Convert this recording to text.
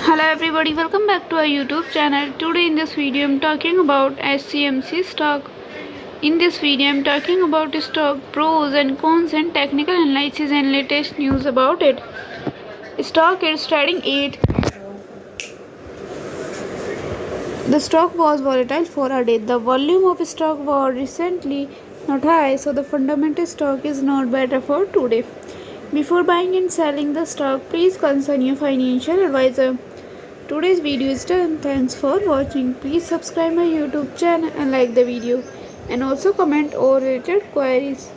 Hello everybody, welcome back to our YouTube channel. Today in this video I'm talking about HCMC stock. In this video I'm talking about stock pros and cons and technical analysis and latest news about it. Stock is trading 8. The stock was volatile for a day. The volume of stock was recently not high, so the fundamental stock is not better for today. Before buying and selling the stock, please consult your financial advisor. Today's video is done. Thanks for watching. Please subscribe my YouTube channel and like the video, and also comment all related queries.